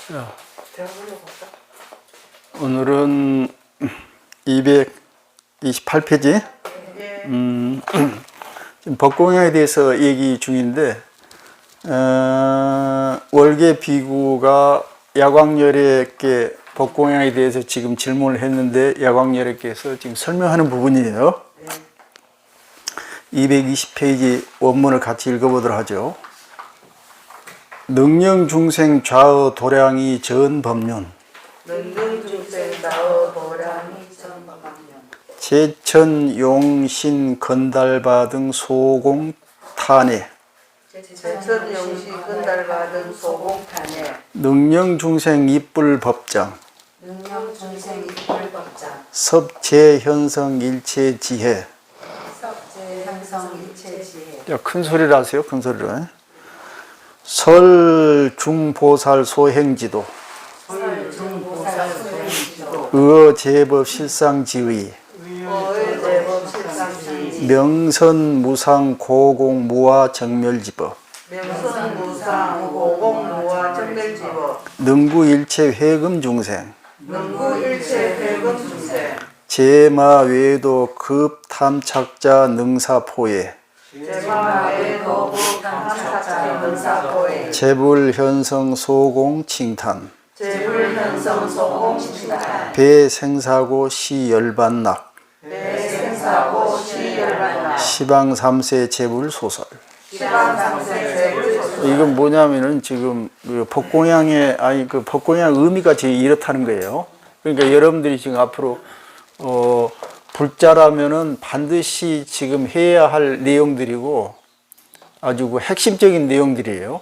자, 오늘은 228페이지. 지금 법공양에 대해서 얘기 중인데, 월계 비구가 야광열애께 법공양에 대해서 지금 질문을 했는데, 야광열애께서 지금 설명하는 부분이에요. 220페이지 원문을 같이 읽어보도록 하죠. 능령중생 좌의 도량이 전법륜 능령중생 좌의 도량이 전법륜 제천 용신 건달바 등 소공탄해 제천 용신 건달바 등 소공탄해 능령중생 이뿔법장 능령중생 이불법장 섭제현성 일체지혜. 섭제현성 일체지혜. 큰 소리로 하세요. 큰 소리로. 설중보살 소행지도 설중보살 소행지도 의제법 실상지의 의제법 실상지의 명선무상 고공무화 정멸지법 명선무상 고공무화 정멸지법 능구일체 회금중생 능구일체 회금중생 제마외도 급탐착자 능사포에 제마외도 급탐착자 능사포에 재불현성 소공칭탄 재불현성 소공칭탄 배생사고 시열반낙 배생사고 시열반낙 시방삼세 재불소설. 시방삼세 재불소설. 이건 뭐냐면은 지금 그 법공양의 그 법공양 의미가 지금 이렇다는 거예요. 그러니까 여러분들이 지금 앞으로 불자라면은 반드시 지금 해야 할 내용들이고 아주 그 핵심적인 내용들이에요.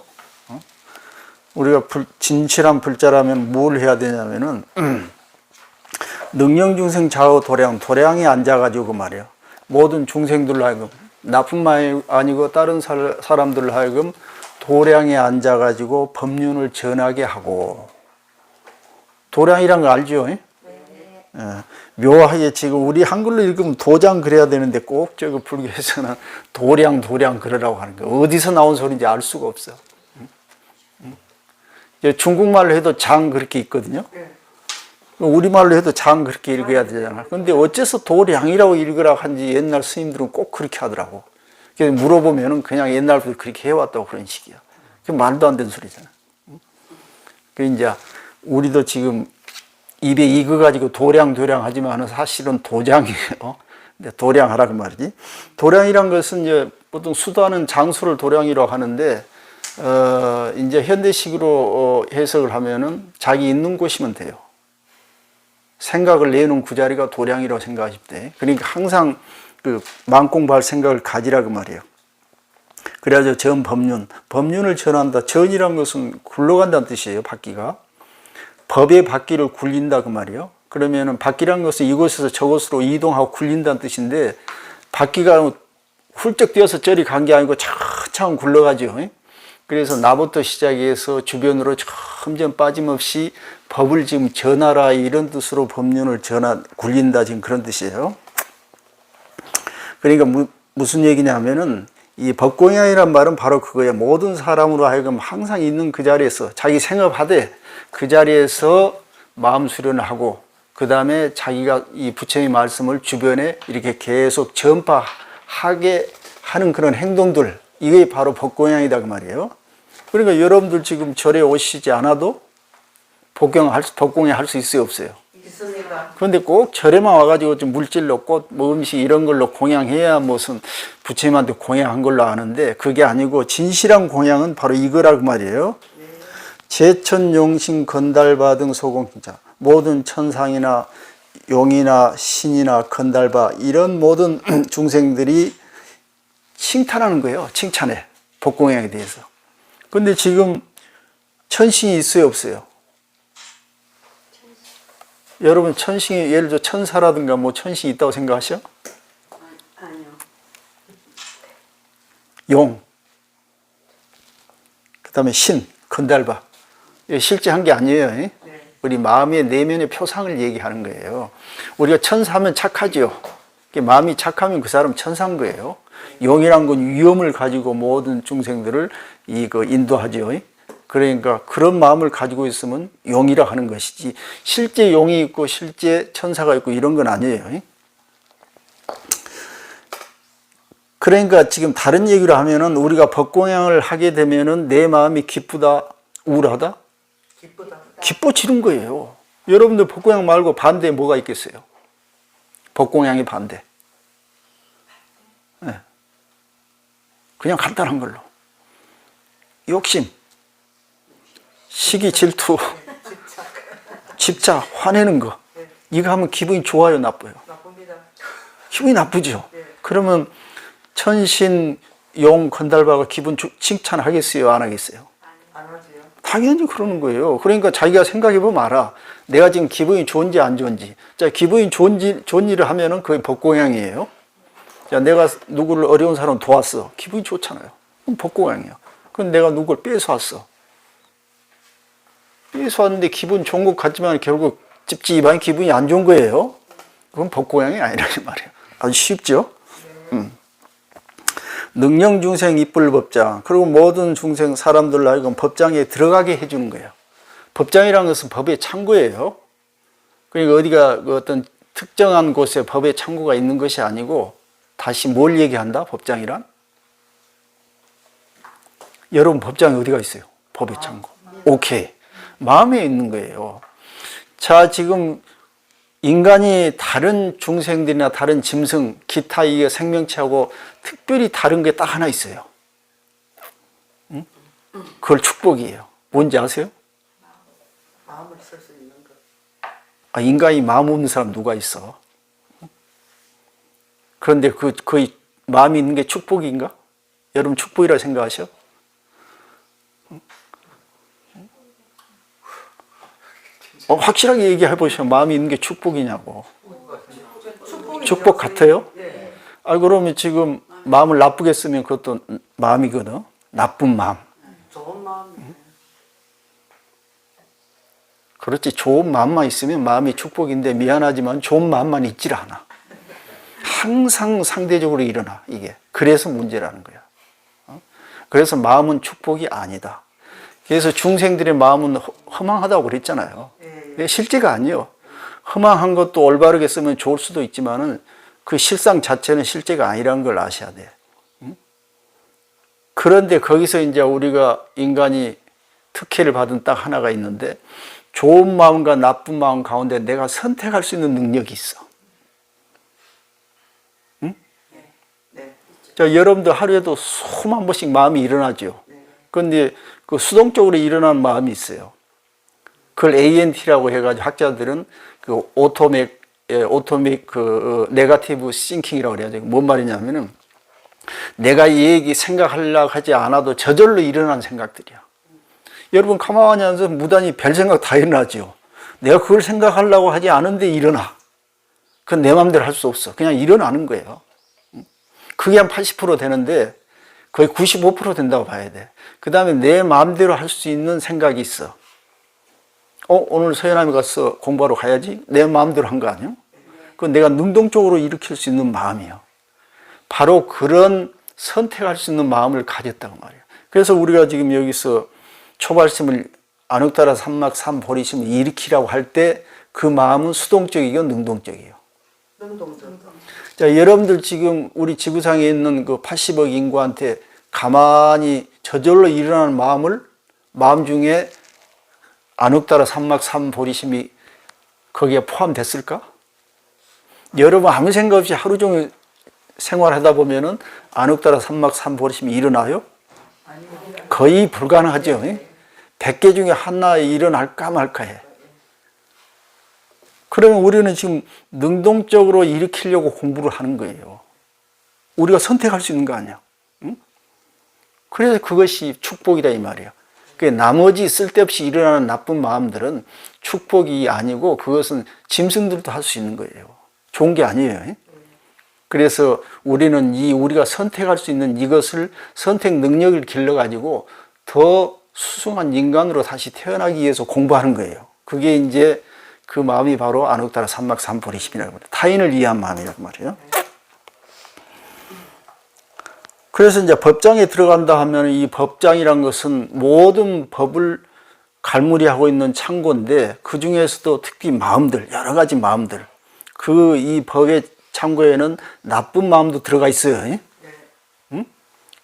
우리가 진실한 불자라면 뭘 해야 되냐면은 능령중생 좌우 도량에 앉아가지고 말이에요. 모든 중생들로 하여금 나뿐만 아니고 다른 사람들로 하여금 도량에 앉아가지고 법륜을 전하게 하고. 도량이란 거 알죠? 묘하게 지금 우리 한글로 읽으면 도장 그래야 되는데 꼭 저거 불교에서는 도량 그러라고 하는 거예요. 어디서 나온 소리인지 알 수가 없어. 중국말로 해도 장 그렇게 있거든요. 우리말로 해도 장 그렇게 읽어야 되잖아. 근데 어째서 도량이라고 읽으라고 한지 옛날 스님들은 꼭 그렇게 하더라고. 그래서 물어보면은 그냥 옛날부터 그렇게 해왔다고 그런 식이야. 그 말도 안 되는 소리잖아. 그 이제 우리도 지금 입에 익어가지고 도량 하지만은 사실은 도장이에요. 도량하라 그 말이지. 도량이란 것은 이제 보통 수도하는 장소를 도량이라고 하는데, 이제 현대식으로 해석을 하면은 자기 있는 곳이면 돼요. 생각을 내놓은 그 자리가 도량이라고 생각하실 때. 그러니까 항상 그 만공부할 생각을 가지라 그 말이에요. 그래야죠. 법륜을 전한다. 전이란 것은 굴러간다는 뜻이에요. 바퀴가. 법의 바퀴를 굴린다 그 말이에요. 그러면은 바퀴란 것은 이곳에서 저곳으로 이동하고 굴린다는 뜻인데, 바퀴가 훌쩍 뛰어서 저리 간 게 아니고 차차 굴러가죠. 그래서 나부터 시작해서 주변으로 점점 빠짐없이 법을 지금 전하라 이런 뜻으로 법륜을 굴린다 지금 그런 뜻이에요. 그러니까 무슨 얘기냐면은 이 법공양이란 말은 바로 그거예요. 모든 사람으로 하여금 항상 있는 그 자리에서 자기 생업하되 그 자리에서 마음 수련을 하고 그 다음에 자기가 이 부처의 말씀을 주변에 이렇게 계속 전파하게 하는 그런 행동들, 이게 바로 법공양이다 그 말이에요. 그러니까 여러분들 지금 절에 오시지 않아도 법공양 할 수 있어요, 없어요? 있습니다. 그런데 꼭 절에만 와가지고 좀 물질로 꽃, 뭐 음식 이런 걸로 공양해야 무슨 부처님한테 공양한 걸로 아는데, 그게 아니고 진실한 공양은 바로 이거라고 말이에요. 제천용신 건달바 등 소공자, 모든 천상이나 용이나 신이나 건달바 이런 모든 중생들이 칭찬하는 거예요. 칭찬해. 법공양에 대해서. 근데 지금 천신이 있어요, 없어요? 여러분 천신이 예를 들어 천사라든가 뭐 천신이 있다고 생각하셔? 아니요. 용, 그 다음에 신, 건달바. 실제 한 게 아니에요. 네. 우리 마음의 내면의 표상을 얘기하는 거예요. 우리가 천사면 착하죠. 마음이 착하면 그 사람 천사인 거예요. 용이란 건 위엄을 가지고 모든 중생들을 인도하죠. 그러니까 그런 마음을 가지고 있으면 용이라 하는 것이지, 실제 용이 있고 실제 천사가 있고 이런 건 아니에요. 그러니까 지금 다른 얘기로 하면은 우리가 법공양을 하게 되면은 내 마음이 기쁘다, 우울하다? 기쁘다. 기뻐지는 거예요. 여러분들 법공양 말고 반대에 뭐가 있겠어요? 법공양이 반대. 네. 그냥 간단한 걸로. 욕심, 시기, 질투, 집착, 화내는 거. 이거 하면 기분이 좋아요, 나빠요? 나쁩니다. 기분이 나쁘죠. 그러면 천신, 용, 건달바가 기분 칭찬하겠어요, 안 하겠어요? 안 하지요. 당연히 그러는 거예요. 그러니까 자기가 생각해 보면 알아. 내가 지금 기분이 좋은지 안 좋은지. 자, 기분이 좋은 일을 하면은 그게 법공양이에요. 자, 내가 누구를 어려운 사람 도왔어. 기분이 좋잖아요. 그럼 법공양이야. 그럼 내가 누구를 뺏어왔어. 뺏어왔는데 기분 좋은 것 같지만 결국 찝찝한 기분이 안 좋은 거예요. 그건 법공양이 아니라는 말이에요. 아주 쉽죠? 능령 중생 이쁠 법장. 그리고 모든 중생 사람들로 하여금 법장에 들어가게 해주는 거예요. 법장이라는 것은 법의 창구예요. 그러니까 어디가 그 어떤 특정한 곳에 법의 창구가 있는 것이 아니고, 다시 뭘 얘기한다? 법장이란? 여러분 법장이 어디가 있어요? 법의 창고. 오케이. 마음에 있는 거예요. 자, 지금 인간이 다른 중생들이나 다른 짐승, 기타 이 생명체하고 특별히 다른 게 딱 하나 있어요. 응? 그걸 축복이에요. 뭔지 아세요? 마음을 쓸 수 있는 거. 아, 인간이 마음 없는 사람 누가 있어? 그런데 그 마음이 있는 게 축복인가? 여러분 축복이라 생각하셔? 확실하게 얘기해 보시죠. 마음이 있는 게 축복이냐고. 축복 같아요? 아, 그러면 지금 마음을 나쁘게 쓰면 그것도 마음이거든. 나쁜 마음. 좋은 마음. 그렇지. 좋은 마음만 있으면 마음이 축복인데, 미안하지만 좋은 마음만 있질 않아. 항상 상대적으로 일어나, 이게. 그래서 문제라는 거야. 그래서 마음은 축복이 아니다. 그래서 중생들의 마음은 허망하다고 그랬잖아요. 실제가 아니에요. 허망한 것도 올바르게 쓰면 좋을 수도 있지만은 그 실상 자체는 실제가 아니라는 걸 아셔야 돼. 그런데 거기서 이제 우리가 인간이 특혜를 받은 딱 하나가 있는데, 좋은 마음과 나쁜 마음 가운데 내가 선택할 수 있는 능력이 있어. 응? 네. 자, 여러분들 하루에도 수만 번씩 마음이 일어나죠. 그런데 그 수동적으로 일어나는 마음이 있어요. 그걸 ANT라고 해가지고 학자들은 그 오토맥 그 네거티브 싱킹이라고 그래야죠. 뭔 말이냐면은 내가 이 얘기 생각하려고 하지 않아도 저절로 일어나는 생각들이야. 여러분 가만히 앉아서 무단히 별 생각 다 일어나죠. 내가 그걸 생각하려고 하지 않은데 일어나. 그건 내 마음대로 할 수 없어. 그냥 일어나는 거예요. 그게 한 80% 되는데 거의 95% 된다고 봐야 돼. 그 다음에 내 마음대로 할 수 있는 생각이 있어. 오늘 서연함이 가서 공부하러 가야지? 내 마음대로 한 거 아니야? 그건 내가 능동적으로 일으킬 수 있는 마음이야. 바로 그런 선택할 수 있는 마음을 가졌다고 말이야. 그래서 우리가 지금 여기서 초발심을 안혹따라 삼막 삼보리심을 일으키라고 할 때 그 마음은 수동적이고 능동적이에요. 능동적. 자, 여러분들 지금 우리 지구상에 있는 그 80억 인구한테 가만히 저절로 일어나는 마음 중에 안혹따라 삼막 삼보리심이 거기에 포함됐을까? 여러분 아무 생각 없이 하루 종일 생활하다 보면은 안혹따라 삼막 삼보리심이 일어나요? 거의 불가능하죠. 100개 중에 하나에 일어날까 말까 해. 그러면 우리는 지금 능동적으로 일으키려고 공부를 하는 거예요. 우리가 선택할 수 있는 거 아니야. 응? 그래서 그것이 축복이다 이 말이에요. 나머지 쓸데없이 일어나는 나쁜 마음들은 축복이 아니고 그것은 짐승들도 할 수 있는 거예요. 좋은 게 아니에요. 그래서 우리는 우리가 선택할 수 있는 이것을 선택 능력을 길러가지고 더 수승한 인간으로 다시 태어나기 위해서 공부하는 거예요. 그게 이제 그 마음이 바로 안혹따라 삼막 삼보리심이라고 합니다. 타인을 위한 마음이라고 말이에요. 그래서 이제 법장에 들어간다 하면 이 법장이란 것은 모든 법을 갈무리하고 있는 창고인데 그 중에서도 특히 마음들, 여러 가지 마음들, 그 이 법의 창고에는 나쁜 마음도 들어가 있어요. 응?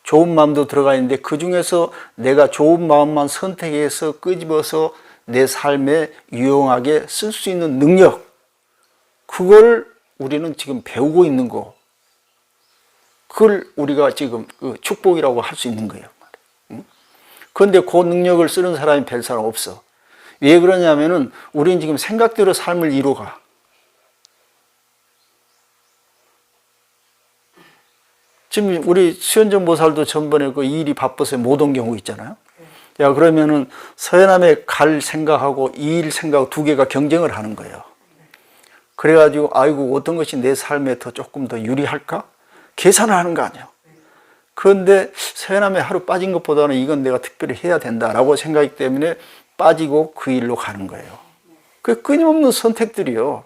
좋은 마음도 들어가 있는데 그 중에서 내가 좋은 마음만 선택해서 끄집어서 내 삶에 유용하게 쓸 수 있는 능력, 그걸 우리는 지금 배우고 있는 거, 그걸 우리가 지금 그 축복이라고 할 수 있는 거예요. 그런데 그 능력을 쓰는 사람이 별 사람 없어. 왜 그러냐면은 우리는 지금 생각대로 삶을 이루어가. 지금 우리 수현정 보살도 전번에 그 일이 바빠서 못 온 경우 있잖아요. 야, 그러면은 서해남에 갈 생각하고 이 일 생각 두 개가 경쟁을 하는 거예요. 그래가지고 아이고 어떤 것이 내 삶에 더 조금 더 유리할까? 계산을 하는 거 아니에요. 그런데 서해남에 하루 빠진 것보다는 이건 내가 특별히 해야 된다라고 생각하기 때문에 빠지고 그 일로 가는 거예요. 그 끊임없는 선택들이요.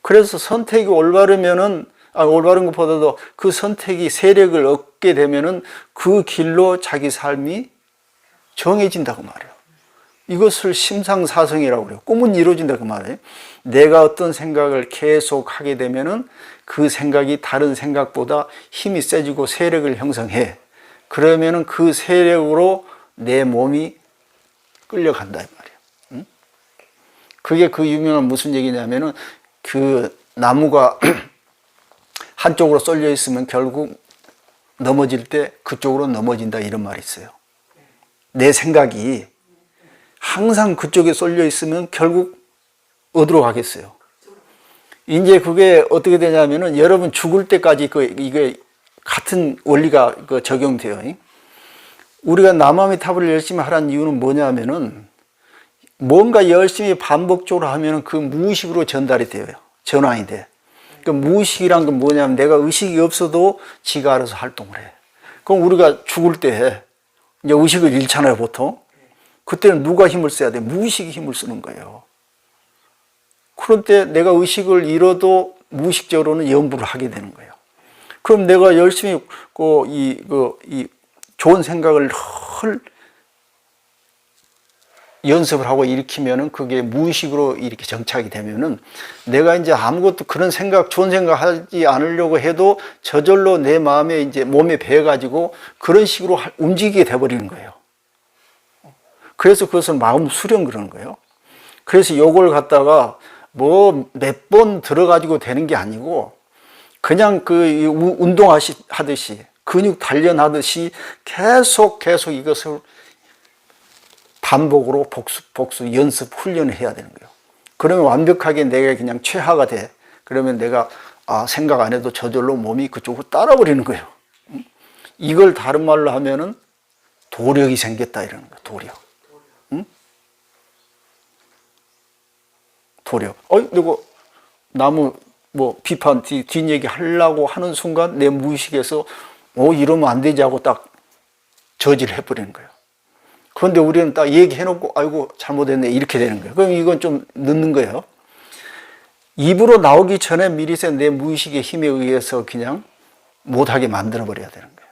그래서 선택이 올바르면은 올바른 것보다도 그 선택이 세력을 얻게 되면은 그 길로 자기 삶이 정해진다고 말해요. 이것을 심상사성이라고 그래요. 꿈은 이루어진다고 말해요. 내가 어떤 생각을 계속 하게 되면은 그 생각이 다른 생각보다 힘이 세지고 세력을 형성해. 그러면은 그 세력으로 내 몸이 끌려간다 이 말이에요. 응? 그게 그 유명한 무슨 얘기냐면은 그 나무가 한쪽으로 쏠려 있으면 결국 넘어질 때 그쪽으로 넘어진다 이런 말이 있어요. 내 생각이 항상 그쪽에 쏠려 있으면 결국 어디로 가겠어요? 이제 그게 어떻게 되냐면은 여러분 죽을 때까지 이게 같은 원리가 적용돼요. 우리가 남아미 탑을 열심히 하라는 이유는 뭐냐면은 뭔가 열심히 반복적으로 하면은 그 무의식으로 전달이 돼요. 전환이 돼. 그 무의식이란 건 뭐냐면 내가 의식이 없어도 지가 알아서 활동을 해. 그럼 우리가 죽을 때 이제 의식을 잃잖아요, 보통. 그때는 누가 힘을 써야 돼? 무의식이 힘을 쓰는 거예요. 그런데 내가 의식을 잃어도 무의식적으로는 연구를 하게 되는 거예요. 그럼 내가 열심히 이 좋은 생각을 연습을 하고 일으키면은 그게 무의식으로 이렇게 정착이 되면은 내가 이제 아무것도 그런 생각, 좋은 생각 하지 않으려고 해도 저절로 내 마음에 이제 몸에 배어가지고 그런 식으로 움직이게 돼버리는 거예요. 그래서 그것을 마음 수련 그러는 거예요. 그래서 요걸 갖다가 뭐 몇 번 들어가지고 되는 게 아니고 그냥 그 운동하듯이 근육 단련하듯이 계속 이것을 반복으로 복수 연습 훈련을 해야 되는 거예요. 그러면 완벽하게 내가 그냥 최하가 돼. 그러면 내가 생각 안 해도 저절로 몸이 그쪽으로 따라버리는 거예요. 이걸 다른 말로 하면은 도력이 생겼다 이러는 거예요. 도력. 응? 도력. 내가 나무 비판 뒷얘기 하려고 하는 순간 내 무의식에서 이러면 안 되지 하고 딱 저지를 해버리는 거예요. 그런데 우리는 딱 얘기해놓고 아이고 잘못했네 이렇게 되는 거예요. 그럼 이건 좀 늦는 거예요. 입으로 나오기 전에 미리서 내 무의식의 힘에 의해서 그냥 못하게 만들어버려야 되는 거예요.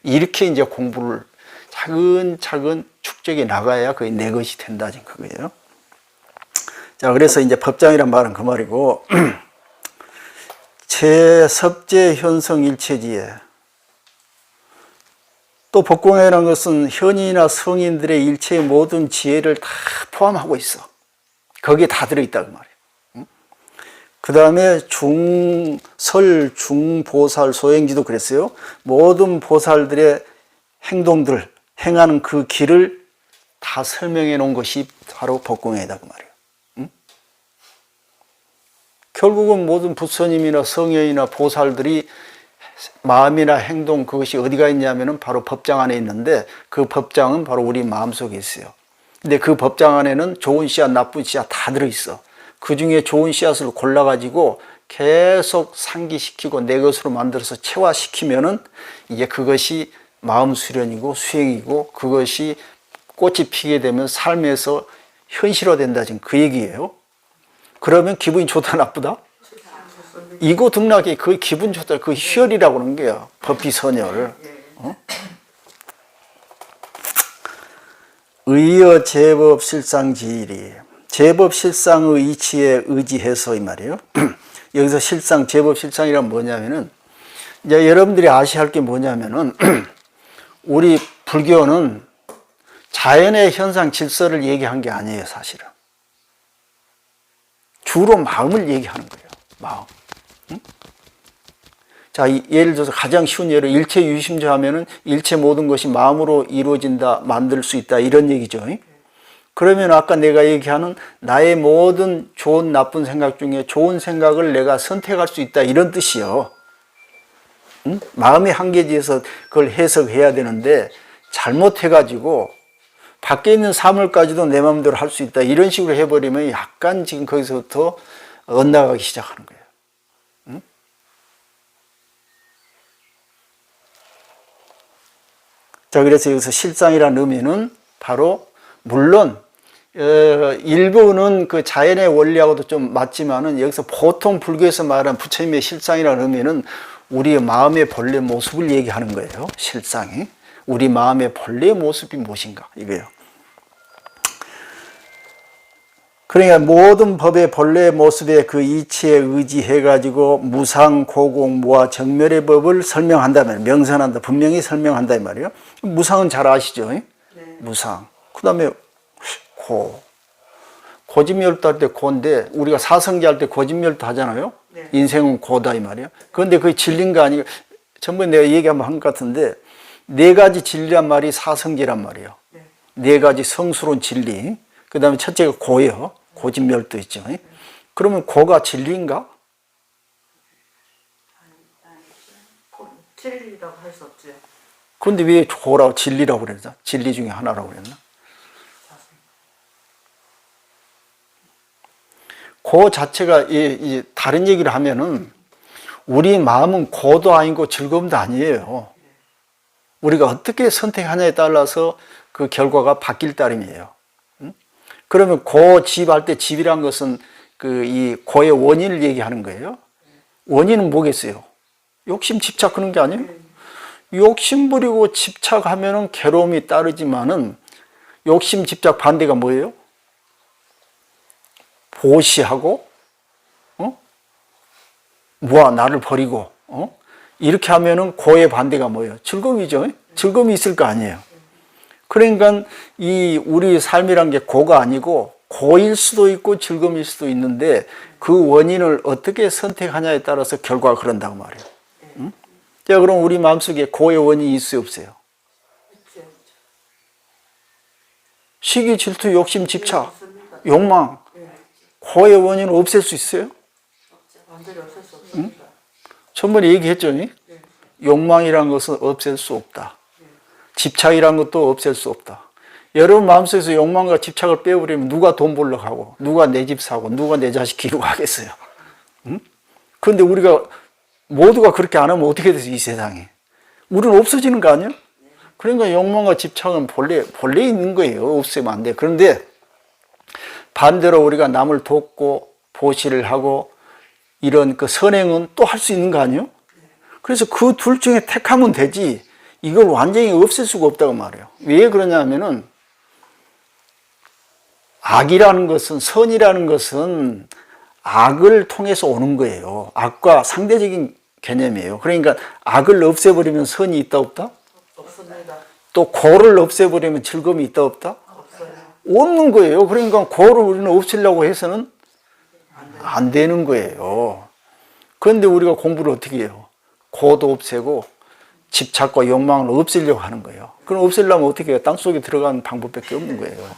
이렇게 이제 공부를 차근차근 축적해 나가야 그게 내 것이 된다 그거예요. 자, 그래서 이제 법장이란 말은 그 말이고 제섭제 현성 일체지에 또 법공이라는 것은 현인이나 성인들의 일체의 모든 지혜를 다 포함하고 있어. 거기에 다 들어있다 그 말이에요. 그 다음에 중설, 중보살, 소행지도 그랬어요. 모든 보살들의 행동들, 행하는 그 길을 다 설명해 놓은 것이 바로 법공이다 그 말이에요. 결국은 모든 부처님이나 성현이나 보살들이 마음이나 행동 그것이 어디가 있냐면은 바로 법장 안에 있는데 그 법장은 바로 우리 마음속에 있어요. 근데 그 법장 안에는 좋은 씨앗, 나쁜 씨앗 다 들어있어. 그 중에 좋은 씨앗을 골라가지고 계속 상기시키고 내 것으로 만들어서 체화시키면은 이제 그것이 마음 수련이고 수행이고 그것이 꽃이 피게 되면 삶에서 현실화된다 지금 그 얘기예요. 그러면 기분이 좋다 나쁘다? 이고 등락이 그 기분 좋다 그 희열이라고 하는 거예요. 법비선열. 의여 제법 실상지일이, 제법 실상의 이치에 의지해서 이 말이에요. 여기서 실상, 제법 실상이란 뭐냐면은, 이제 여러분들이 아셔야 할 게 뭐냐면은, 우리 불교는 자연의 현상 질서를 얘기한 게 아니에요, 사실은. 주로 마음을 얘기하는 거예요, 마음. 응? 자, 예를 들어서 가장 쉬운 예로 일체 유심조 하면은 일체 모든 것이 마음으로 이루어진다, 만들 수 있다, 이런 얘기죠. 그러면 아까 내가 얘기하는 나의 모든 좋은 나쁜 생각 중에 좋은 생각을 내가 선택할 수 있다, 이런 뜻이요. 응? 마음의 한계지에서 그걸 해석해야 되는데 잘못해가지고 밖에 있는 사물까지도 내 마음대로 할 수 있다, 이런 식으로 해버리면 약간 지금 거기서부터 엇나가기 시작하는 거예요. 응? 자, 그래서 여기서 실상이라는 의미는 바로 물론 일부는 그 자연의 원리하고도 좀 맞지만은 여기서 보통 불교에서 말하는 부처님의 실상이라는 의미는 우리의 마음의 본래 모습을 얘기하는 거예요. 실상이. 우리 마음의 본래 모습이 무엇인가, 이거예요. 그러니까 모든 법의 본래 모습의 그 이치에 의지해가지고 무상, 고공, 무아, 정멸의 법을 설명한다면, 명선한다, 분명히 설명한다 이 말이에요. 무상은 잘 아시죠? 네. 무상. 그 다음에 고진멸도 할 때 고인데, 우리가 사성기 할 때 고진멸도 하잖아요. 네. 인생은 고다 이 말이에요. 그런데 그게 진리인가 아니고, 전번에 내가 얘기 한번 한 것 같은데, 네 가지 진리란 말이 사성기란 말이에요. 네 가지 성스러운 진리. 그 다음에 첫째가 고예요. 고진멸도 있죠. 그러면 고가 진리인가? 진리라고 할 수 없죠. 그런데 왜 고라고 진리라고 그랬나? 진리 중에 하나라고 그랬나? 고 자체가 다른 얘기를 하면은 우리 마음은 고도 아니고 즐거움도 아니에요. 우리가 어떻게 선택하냐에 따라서 그 결과가 바뀔 따름이에요. 그러면 고 집할 때 집이란 것은 그 이 고의 원인을 얘기하는 거예요. 원인은 뭐겠어요? 욕심 집착 그런 게 아니에요? 욕심 부리고 집착하면은 괴로움이 따르지만은 욕심 집착 반대가 뭐예요? 보시하고, 무아, 나를 버리고, 이렇게 하면은 고의 반대가 뭐예요? 즐거움이죠. 즐거움이 있을 거 아니에요. 그러니까 이 우리 삶이란 게 고가 아니고 고일 수도 있고 즐거움일 수도 있는데 그 원인을 어떻게 선택하냐에 따라서 결과가 그런다고 말이에요. 응? 자, 그럼 우리 마음속에 고의 원인이 있어요, 없어요? 시기, 질투, 욕심, 집착, 욕망. 고의 원인을 없앨 수 있어요? 응? 전번에 얘기했죠. 욕망이란 것은 없앨 수 없다. 집착이란 것도 없앨 수 없다. 여러분 마음속에서 욕망과 집착을 빼버리면 누가 돈 벌러 가고, 누가 내 집 사고, 누가 내 자식 기르고 하겠어요. 응? 그런데 우리가 모두가 그렇게 안 하면 어떻게 되지, 이 세상에? 우리는 없어지는 거 아니에요? 그러니까 욕망과 집착은 본래 있는 거예요. 없애면 안 돼. 그런데 반대로 우리가 남을 돕고 보시를 하고 이런 그 선행은 또 할 수 있는 거 아니에요? 그래서 그 둘 중에 택하면 되지 이걸 완전히 없앨 수가 없다고 말해요. 왜 그러냐면은 악이라는 것은, 선이라는 것은 악을 통해서 오는 거예요. 악과 상대적인 개념이에요. 그러니까 악을 없애버리면 선이 있다 없다? 없습니다. 또 고를 없애버리면 즐거움이 있다 없다? 없어요. 없는 거예요. 그러니까 고를 우리는 없애려고 해서는 안 되는 거예요. 그런데 우리가 공부를 어떻게 해요? 고도 없애고 집착과 욕망을 없애려고 하는 거예요. 그럼 없애려면 어떻게 해요? 땅속에 들어가는 방법밖에 없는 거예요.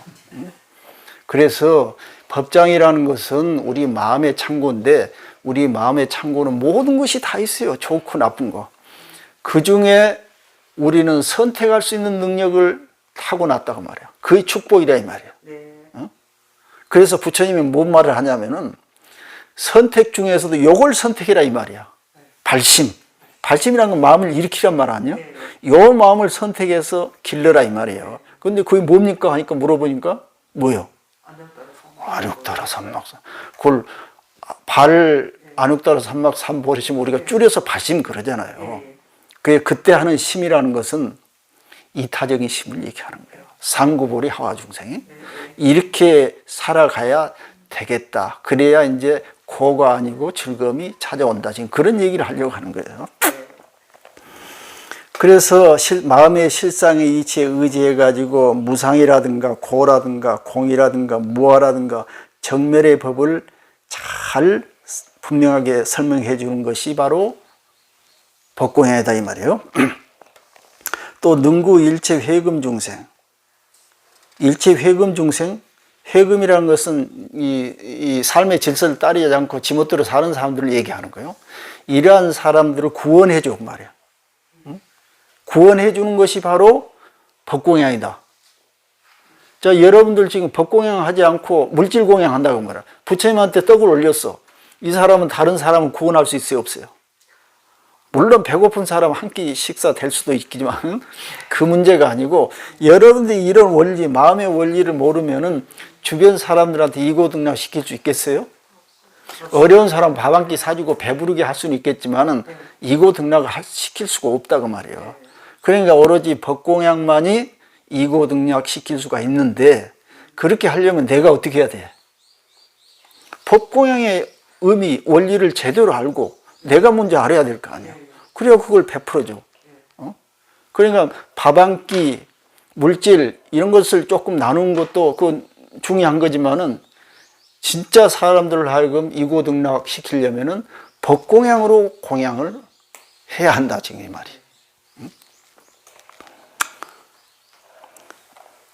그래서 법장이라는 것은 우리 마음의 창고인데 우리 마음의 창고는 모든 것이 다 있어요. 좋고 나쁜 거. 그 중에 우리는 선택할 수 있는 능력을 타고났다고 말해요. 그게 축복이라 이 말이에요. 네. 그래서 부처님이 뭔 말을 하냐면은 선택 중에서도 요걸 선택해라 이 말이야. 발심. 발심이란 건 마음을 일으키란 말 아니에요? 요 마음을 선택해서 길러라 이 말이에요. 근데 그게 뭡니까 하니까 물어보니까 뭐요? 안욕따라 삼막삼. 그걸 발 안욕따라 삼막삼 버리시면 우리가 줄여서 발심 그러잖아요. 그때 하는 심이라는 것은 이타적인 심을 얘기하는 거예요. 상구보리 하와중생이 이렇게 살아가야 되겠다. 그래야 이제 고가 아니고 즐거움이 찾아온다. 지금 그런 얘기를 하려고 하는 거예요. 그래서 마음의 실상의 이치에 의지해가지고 무상이라든가 고라든가 공이라든가 무아라든가 정멸의 법을 잘 분명하게 설명해 주는 것이 바로 법공양이다 이 말이에요. 또 능구 일체 회금 중생. 일체 회금 중생. 회금이라는 것은 이 삶의 질서를 따르지 않고 지멋대로 사는 사람들을 얘기하는 거예요. 이러한 사람들을 구원해 줘 말이야. 구원해 주는 것이 바로 법공양이다. 자, 여러분들 지금 법공양 하지 않고 물질공양 한다고 말이야. 부처님한테 떡을 올렸어. 이 사람은 다른 사람을 구원할 수 있어요, 없어요? 물론 배고픈 사람 한 끼 식사 될 수도 있지만 그 문제가 아니고, 여러분들이 이런 원리, 마음의 원리를 모르면은 주변 사람들한테 이고등락 시킬 수 있겠어요? 어려운 사람 밥 한 끼 사주고 배부르게 할 수는 있겠지만은 이고등락을 시킬 수가 없다고 말이에요. 그러니까 오로지 법공양만이 이고등락 시킬 수가 있는데, 그렇게 하려면 내가 어떻게 해야 돼? 법공양의 의미, 원리를 제대로 알고 내가 먼저 알아야 될 거 아니야. 그래야 그걸 베풀어줘. 그러니까 밥 한 끼, 물질 이런 것을 조금 나누는 것도 그 중요한 거지만은, 진짜 사람들을 하여금 이고등락 시키려면은 법공양으로 공양을 해야 한다 지금 이 말이.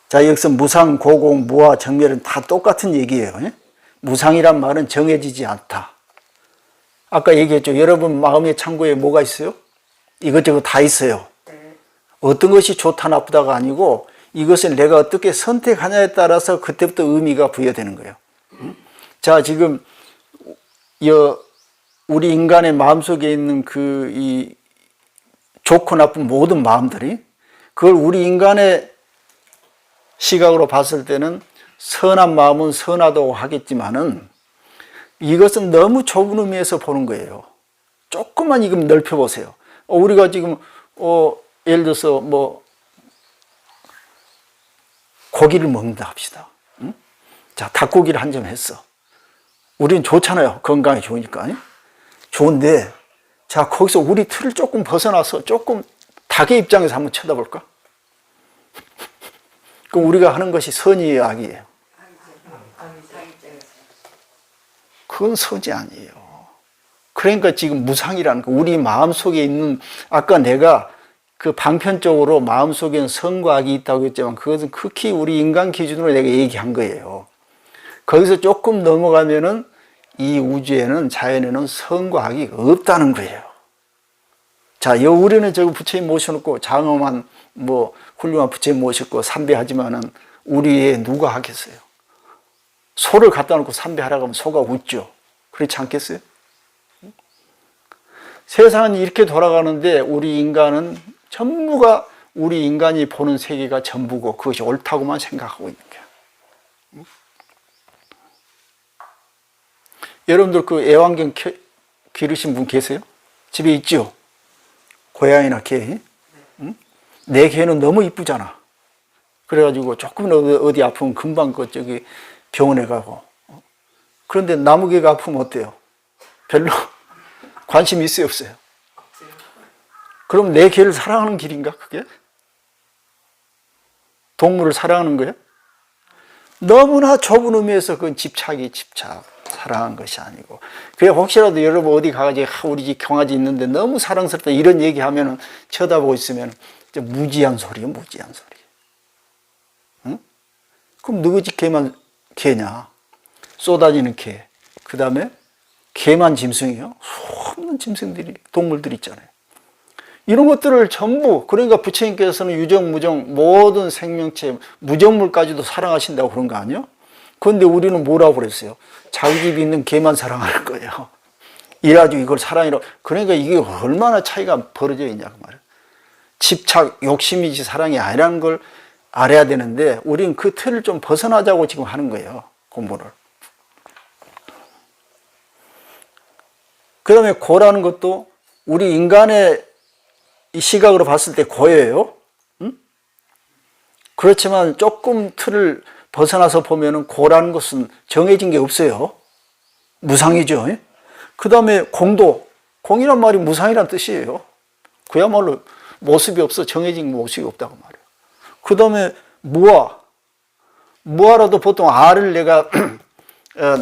자, 여기서 무상, 고공, 무아, 정멸은 다 똑같은 얘기예요. 무상이란 말은 정해지지 않다. 아까 얘기했죠. 여러분 마음의 창고에 뭐가 있어요? 이것저것 다 있어요. 어떤 것이 좋다 나쁘다가 아니고, 이것을 내가 어떻게 선택하냐에 따라서 그때부터 의미가 부여되는 거예요. 자, 지금 우리 인간의 마음속에 있는 이 좋고 나쁜 모든 마음들이, 그걸 우리 인간의 시각으로 봤을 때는 선한 마음은 선하다고 하겠지만은, 이것은 너무 좁은 의미에서 보는 거예요. 조금만 이금 넓혀보세요. 우리가 지금 예를 들어서 고기를 먹는다 합시다. 응? 자, 닭고기를 한 점 했어. 우리는 좋잖아요. 건강에 좋으니까. 좋은데, 자, 거기서 우리 틀을 조금 벗어나서 조금 닭의 입장에서 한번 쳐다볼까? 그럼 우리가 하는 것이 선이에요, 악이에요? 그건 선이 아니에요. 그러니까 지금 무상이라는 거, 우리 마음속에 있는, 아까 내가 그 방편적으로 마음속에는 선과 악이 있다고 했지만, 그것은 극히 우리 인간 기준으로 내가 얘기한 거예요. 거기서 조금 넘어가면은 이 우주에는, 자연에는 선과 악이 없다는 거예요. 자, 우리는 저거 부처님 모셔놓고 장엄한 훌륭한 부처님 모셨고 삼배하지만은 우리에 누가 하겠어요? 소를 갖다 놓고 삼배하라고 하면 소가 웃죠. 그렇지 않겠어요? 세상은 이렇게 돌아가는데 우리 인간은 전부가, 우리 인간이 보는 세계가 전부고 그것이 옳다고만 생각하고 있는 거야. 여러분들 그 애완견 기르신 분 계세요? 집에 있죠? 고양이나 개. 내 개는 너무 이쁘잖아. 그래가지고 조금 어디 아프면 금방 저기 병원에 가고. 그런데 나무 개가 아프면 어때요? 별로 관심 있어요, 없어요? 그럼 내 개를 사랑하는 길인가, 그게? 동물을 사랑하는 거예요? 너무나 좁은 의미에서 그건 집착, 사랑한 것이 아니고. 그래, 혹시라도 여러분 어디 가가지고 우리 집 경아지 있는데 너무 사랑스럽다 이런 얘기하면은, 쳐다보고 있으면 무지한 소리예요, 무지한 소리. 응? 그럼 누구 집 개냐? 쏟아지는 개. 그 다음에 개만 짐승이요? 수없는 짐승들이, 동물들이 있잖아요. 이런 것들을 전부, 그러니까 부처님께서는 유정, 무정, 모든 생명체, 무정물까지도 사랑하신다고 그런 거 아니에요? 그런데 우리는 뭐라고 그랬어요? 자기 집에 있는 개만 사랑할 거예요. 이래가지고 이걸 사랑이라고. 그러니까 이게 얼마나 차이가 벌어져 있냐고 말이에요. 집착, 욕심이지 사랑이 아니라는 걸 알아야 되는데, 우리는 그 틀을 좀 벗어나자고 지금 하는 거예요, 공부를. 그 다음에 고라는 것도 우리 인간의 이 시각으로 봤을 때 고예요. 응? 그렇지만 조금 틀을 벗어나서 보면은 고라는 것은 정해진 게 없어요. 무상이죠. 그 다음에 공도, 공이란 말이 무상이란 뜻이에요. 그야말로 모습이 없어, 정해진 모습이 없다고 말이에요. 그 다음에 무아, 무아라도 보통 아를 내가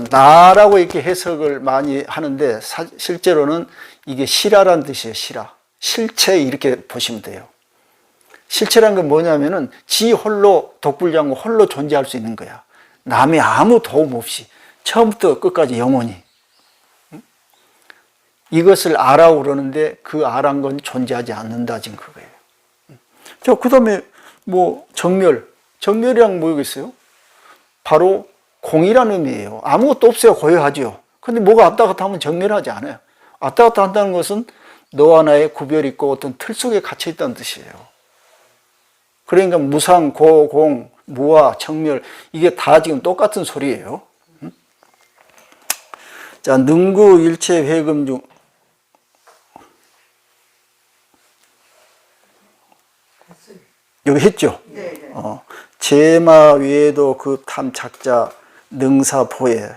나라고 이렇게 해석을 많이 하는데 실제로는 이게 실화란 뜻이에요. 실화, 실체 이렇게 보시면 돼요. 실체란 건 뭐냐면은 지 홀로 독불장구 홀로 존재할 수 있는 거야. 남의 아무 도움 없이 처음부터 끝까지 영원히. 이것을 아라고 그러는데 그 아란 건 존재하지 않는다 지금 그거예요. 자, 그다음에 뭐 정멸이란 뭐겠어요? 바로 공이라는 의미예요. 아무것도 없어야 고요하지요. 근데 뭐가 왔다 갔다 하면 정멸하지 않아요. 왔다 갔다 한다는 것은 너와 나의 구별이 있고 어떤 틀 속에 갇혀 있다는 뜻이에요. 그러니까 무상, 고, 공, 무아, 정멸 이게 다 지금 똑같은 소리예요. 자, 능구 일체 회금 중 여기 했죠? 네. 제마 외에도 그 탐착자 능사포에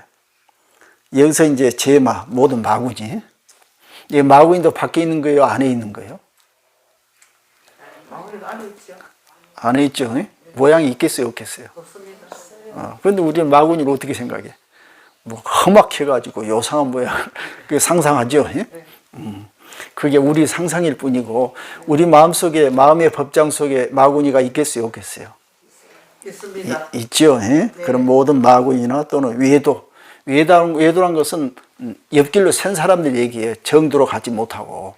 여기서 이제 제마 모든 마군이 이 마군이도 밖에 있는 거예요? 안에 있는 거예요? 마구니가 안에 있죠. 안에 있죠? 모양이 있겠어요? 없겠어요? 없습니다. 그런데 우리는 마군이를 어떻게 생각해? 뭐 험악해가지고 요상한 모양 그 상상하죠? 그게 우리 상상일 뿐이고 우리 마음속에 마음의 법장 속에 마구니가 있겠어요? 없겠어요? 있습니다. 있죠. 그런 모든 마구니나 또는 외도란 것은 옆길로 샌 사람들 얘기예요. 정도로 가지 못하고.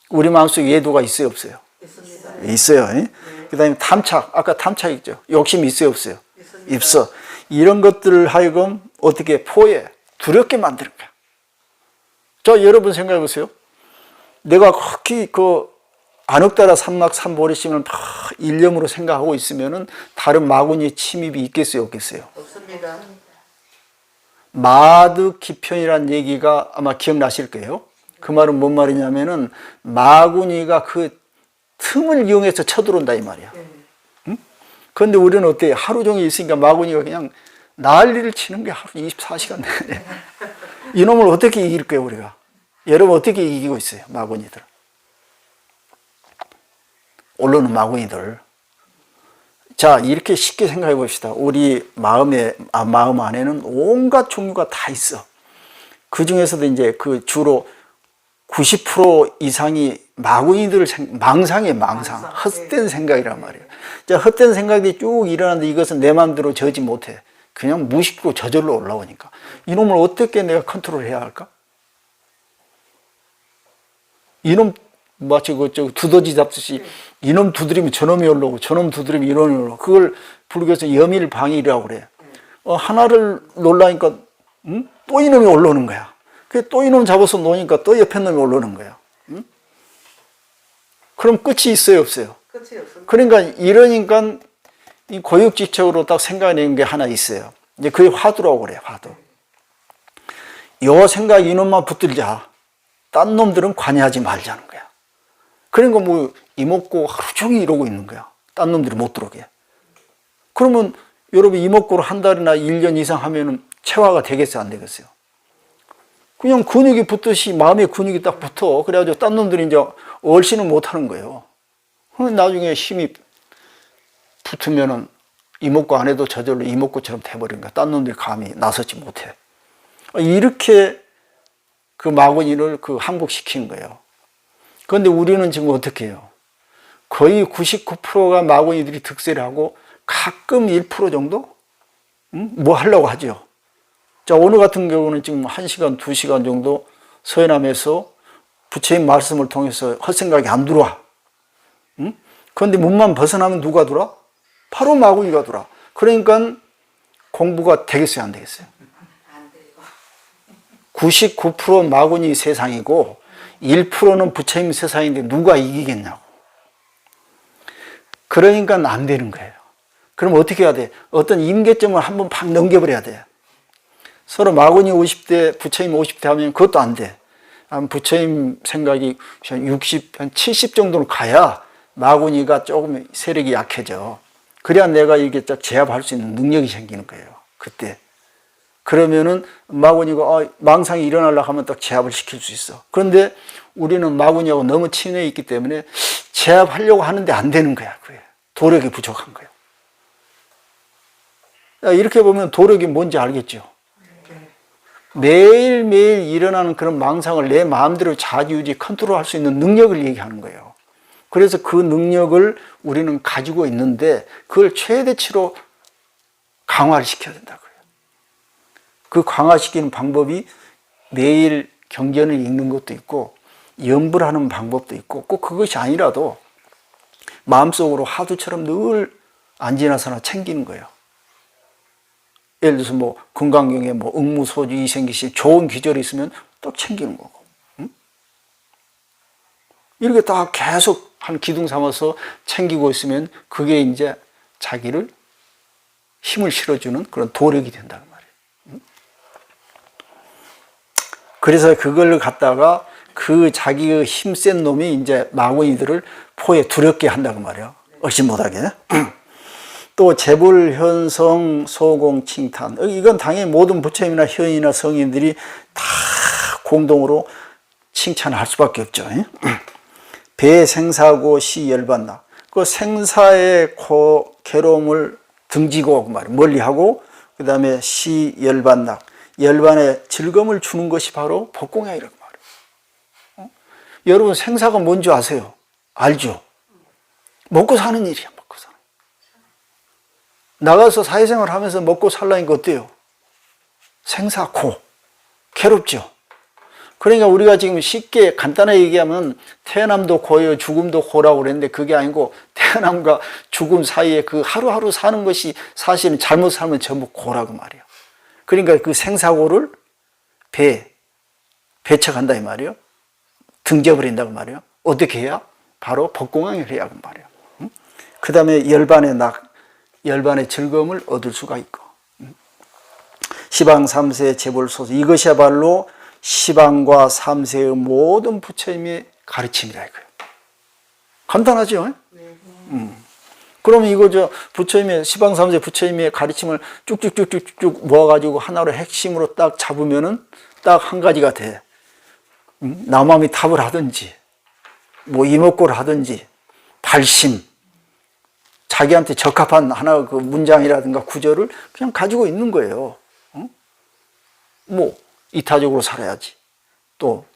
우리 마음속에 외도가 있어요? 없어요? 있습니다. 있어요. 그 다음에 탐착, 아까 탐착 있죠. 욕심이 있어요? 없어요? 있습니다. 있어. 이런 것들을 하여금 어떻게 포에 두렵게 만드는 거야. 자, 여러분 생각해 보세요. 내가 그렇게 안혹다라 삼막 삼보리심을 막 일념으로 생각하고 있으면은 다른 마구니의 침입이 있겠어요? 없겠어요? 없습니다. 마득 기편이라는 얘기가 아마 기억나실 거예요. 그 말은 뭔 말이냐면은 마구니가 그 틈을 이용해서 쳐들어온다 이 말이야. 그런데 우리는 어때요? 하루 종일 있으니까 마구니가 그냥 난리를 치는 게 하루 24시간 내내. 이놈을 어떻게 이길 거예요, 우리가? 여러분 어떻게 이기고 있어요, 마구니들? 올라오는 마구니들. 자, 이렇게 쉽게 생각해 봅시다. 우리 마음 안에는 온갖 종류가 다 있어. 그 중에서도 이제 그 주로 90% 이상이 마구니들 망상이에요, 망상. 헛된 생각이란 말이에요. 자, 헛된 생각이 쭉 일어나는데 이것은 내 마음대로 저지 못해. 그냥 무식으로 저절로 올라오니까. 이놈을 어떻게 내가 컨트롤 해야 할까? 이놈, 마치 두더지 잡듯이 이놈 두드리면 저놈이 올라오고 저놈 두드리면 이놈이 올라오고 그걸 불교에서 염일방일이라고 그래. 하나를 놀라니까 또 이놈이 올라오는 거야. 또 이놈 잡아서 놓으니까 또 옆에 놈이 올라오는 거야. 그럼 끝이 있어요, 없어요? 끝이 없습니다. 그러니까 이러니까 이 고육지책으로 딱 생각해낸 게 하나 있어요. 이제 그게 화두라고 그래요, 화두. 요 생각 이놈만 붙들자. 딴 놈들은 관여하지 말자는 거야. 그러니까 뭐 이목고 하루 종일 이러고 있는 거야. 딴 놈들이 못 들어오게. 그러면 여러분 이목고를 한 달이나 1년 이상 하면은 체화가 되겠어요, 안 되겠어요? 그냥 근육이 붙듯이 마음의 근육이 딱 붙어. 그래가지고 딴 놈들이 이제 얼씬을 못 하는 거예요. 나중에 힘이 붙으면은 이목구 안 해도 저절로 이목구처럼 돼버린 거야. 딴 놈들이 감히 나서지 못해. 이렇게 그 마구니를 항복시킨 거예요. 그런데 우리는 지금 어떻게 해요? 거의 99%가 마구니들이 득세를 하고 가끔 1% 정도? 뭐 하려고 하죠. 자, 오늘 같은 경우는 지금 1시간, 2시간 정도 서해남에서 부처님 말씀을 통해서 헛생각이 안 들어와. 그런데 문만 벗어나면 누가 들어와? 바로 마구니가 들어와. 그러니까 공부가 되겠어요, 안 되겠어요? 안 되고. 99% 마구니 세상이고 1%는 부처님 세상인데 누가 이기겠냐고. 그러니까 안 되는 거예요. 그럼 어떻게 해야 돼? 어떤 임계점을 한번 팍 넘겨버려야 돼. 서로 마구니 50대, 부처님 50대 하면 그것도 안 돼. 한 부처님 생각이 한 60, 한 70 정도는 가야 마구니가 조금 세력이 약해져. 그래야 내가 이게 딱 제압할 수 있는 능력이 생기는 거예요. 그때. 그러면은 마구니가 망상이 일어나려고 하면 딱 제압을 시킬 수 있어. 그런데 우리는 마구니하고 너무 친해 있기 때문에 제압하려고 하는데 안 되는 거야. 그게 도력이 부족한 거예요. 이렇게 보면 도력이 뭔지 알겠죠? 매일매일 일어나는 그런 망상을 내 마음대로 자지우지 컨트롤할 수 있는 능력을 얘기하는 거예요. 그래서 그 능력을 우리는 가지고 있는데 그걸 최대치로 강화를 시켜야 된다고요. 그 강화시키는 방법이 매일 경전을 읽는 것도 있고 염불 하는 방법도 있고 꼭 그것이 아니라도 마음속으로 화두처럼 늘 안지나서나 챙기는 거예요. 예를 들어서 뭐 건강경에 뭐 응무소주 이생기시 좋은 기절이 있으면 딱 챙기는 거고, 응? 이렇게 다 계속 한 기둥 삼아서 챙기고 있으면 그게 이제 자기를 힘을 실어주는 그런 도력이 된다는 말이에요. 응? 그래서 그걸 갖다가 그 자기의 힘센 놈이 이제 마구니들을 포에 두렵게 한다고 말이에요. 의심 못하게. 또 재불, 현성, 소공, 칭탄. 이건 당연히 모든 부처님이나 현이나 성인들이 다 공동으로 칭찬할 수밖에 없죠. 배생사고 시 열반나. 그 생사의 괴로움을 등지고 멀리하고 그 다음에 시 열반낙. 열반에 즐거움을 주는 것이 바로 법공양이라고 말이에요. 여러분 생사가 뭔지 아세요? 알죠? 먹고 사는 일이야. 나가서 사회생활 하면서 먹고 살라니까 어때요? 생사고, 괴롭죠? 그러니까 우리가 지금 쉽게 간단하게 얘기하면 태어남도 고요, 죽음도 고라고 그랬는데 그게 아니고 태어남과 죽음 사이에 그 하루하루 사는 것이 사실은 잘못 살면 전부 고라고 말이에요. 그러니까 그 생사고를 배척한다 이 말이에요. 등져버린다고 말이에요. 어떻게 해야? 바로 법공양을 해야 그 말이에요. 그 다음에 열반의 즐거움을 얻을 수가 있고, 시방 삼세 재벌소서, 이것이야말로 시방과 삼세의 모든 부처님의 가르침이라 이거예요. 간단하죠? 그러면 이거 부처님의 시방 삼세 부처님의 가르침을 쭉쭉쭉쭉쭉 모아가지고 하나로 핵심으로 딱 잡으면은 딱 한 가지가 돼. 남함이 탑을 하든지, 뭐 이목고를 하든지, 발심. 자기한테 적합한 하나 그 문장이라든가 구절을 그냥 가지고 있는 거예요. 뭐 이타적으로 살아야지. 또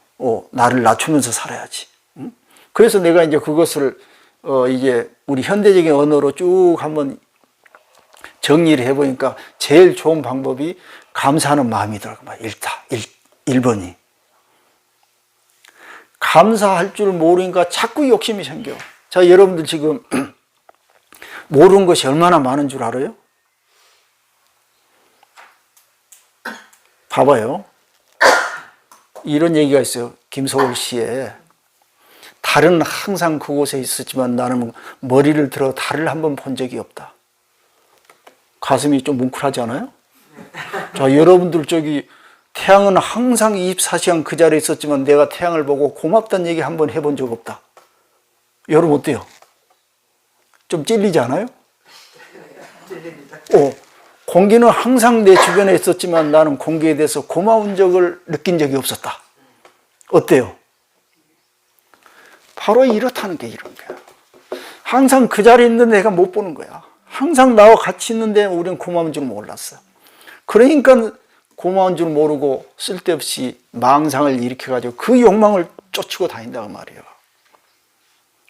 나를 낮추면서 살아야지. 그래서 내가 이제 그것을 이제 우리 현대적인 언어로 쭉 한번 정리를 해보니까 제일 좋은 방법이 감사하는 마음이더라고. 1번이. 감사할 줄 모르니까 자꾸 욕심이 생겨. 자, 여러분들 지금 모르는 것이 얼마나 많은 줄 알아요? 봐봐요. 이런 얘기가 있어요. 김소월 씨에. 달은 항상 그곳에 있었지만 나는 머리를 들어 달을 한번 본 적이 없다. 가슴이 좀 뭉클하지 않아요? 자, 여러분들 태양은 항상 24시간 그 자리에 있었지만 내가 태양을 보고 고맙다는 얘기 한번 해본 적 없다. 여러분 어때요? 좀 찔리지 않아요? 찔립니다. 공기는 항상 내 주변에 있었지만 나는 공기에 대해서 고마운 적을 느낀 적이 없었다. 어때요? 바로 이렇다는 게 이런 거야. 항상 그 자리에 있는 내가 못 보는 거야. 항상 나와 같이 있는데 우리는 고마운 줄 몰랐어. 그러니까 고마운 줄 모르고 쓸데없이 망상을 일으켜가지고 그 욕망을 쫓고 다닌다고 말이에요.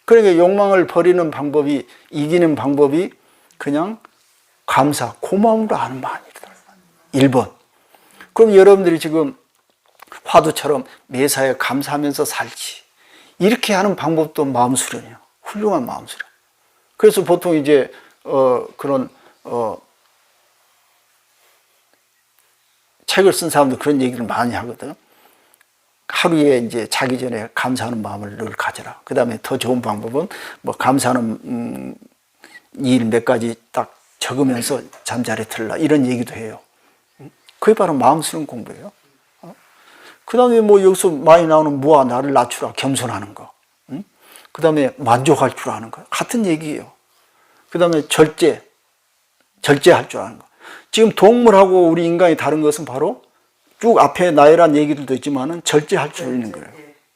그러니까 욕망을 버리는 방법이, 이기는 방법이 그냥 감사, 고마움으로 하는 마음이다. 1번. 그럼 여러분들이 지금 화두처럼 매사에 감사하면서 살지. 이렇게 하는 방법도 마음 수련이에요. 훌륭한 마음 수련. 그래서 보통 이제 책을 쓴 사람도 그런 얘기를 많이 하거든. 하루에 이제 자기 전에 감사하는 마음을 늘 가져라. 그 다음에 더 좋은 방법은 뭐 감사하는 일 몇 가지 딱 적으면서 잠자리 들라. 이런 얘기도 해요. 그게 바로 마음 수련 공부예요. 그 다음에 뭐 여기서 많이 나오는 무아, 나를 낮추라, 겸손하는 거. 응? 그 다음에 만족할 줄 아는 거. 같은 얘기예요. 그 다음에 절제할 줄 아는 거. 지금 동물하고 우리 인간이 다른 것은 바로 쭉 앞에 나열한 얘기들도 있지만은 절제할 줄 있는 거예요.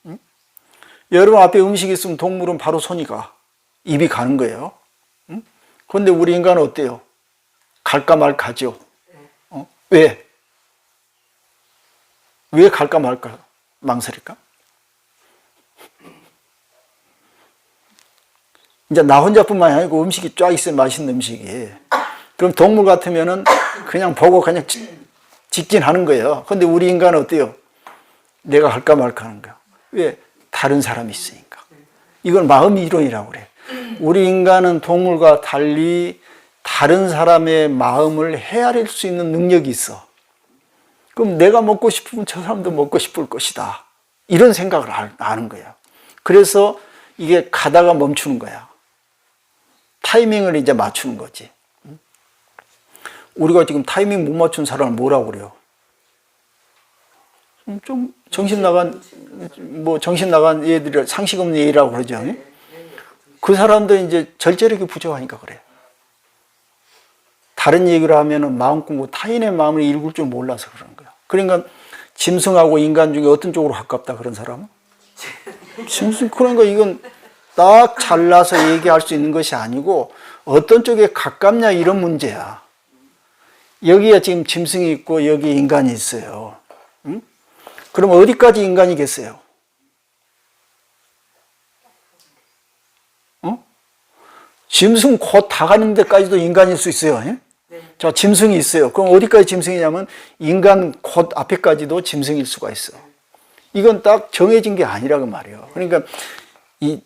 응? 여러분 앞에 음식이 있으면 동물은 바로 손이 가. 입이 가는 거예요. 응? 그런데 우리 인간은 어때요? 갈까 말까죠. 왜? 왜 갈까 말까 망설일까? 이제 나 혼자뿐만이 아니고 음식이 쫙 있어요. 맛있는 음식이. 그럼 동물 같으면은 그냥 보고 그냥 직진하는 거예요. 근데 우리 인간은 어때요? 내가 할까 말까 하는 거야. 왜? 다른 사람이 있으니까. 이걸 마음 이론이라고 그래. 우리 인간은 동물과 달리 다른 사람의 마음을 헤아릴 수 있는 능력이 있어. 그럼 내가 먹고 싶으면 저 사람도 먹고 싶을 것이다. 이런 생각을 하는 거야. 그래서 이게 가다가 멈추는 거야. 타이밍을 이제 맞추는 거지. 우리가 지금 타이밍 못 맞춘 사람을 뭐라고 그래요? 좀 정신 나간 얘들이 상식 없는 얘라고 그러죠. 그 사람도 이제 절제력이 부족하니까 그래. 다른 얘기를 하면은 마음 공부, 타인의 마음을 읽을 줄 몰라서 그러는 거야. 그러니까 짐승하고 인간 중에 어떤 쪽으로 가깝다 그런 사람은? 짐승, 그러니까 이건 딱 잘라서 얘기할 수 있는 것이 아니고 어떤 쪽에 가깝냐 이런 문제야. 여기에 지금 짐승이 있고 여기 인간이 있어요. 응? 그럼 어디까지 인간이겠어요? 짐승 곧 다 가는 데까지도 인간일 수 있어요. 예? 자, 짐승이 있어요. 그럼 어디까지 짐승이냐면 인간 곧 앞에까지도 짐승일 수가 있어. 이건 딱 정해진 게 아니라고 말이에요. 그러니까 이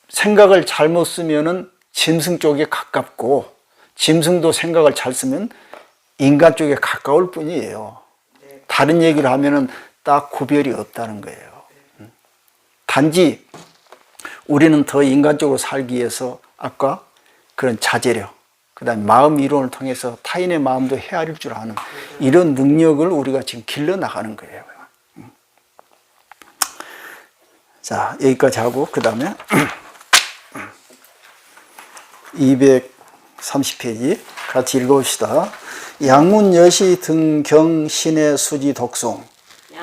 생각을 잘못 쓰면은 짐승 쪽에 가깝고 짐승도 생각을 잘 쓰면 인간 쪽에 가까울 뿐이에요. 다른 얘기를 하면은 딱 구별이 없다는 거예요. 단지 우리는 더 인간적으로 살기 위해서 아까 그런 자제력, 그 다음에 마음 이론을 통해서 타인의 마음도 헤아릴 줄 아는 이런 능력을 우리가 지금 길러나가는 거예요. 자, 여기까지 하고, 그 다음에 230페이지 같이 읽어봅시다. 양문여시 등경 신의 수지 독송.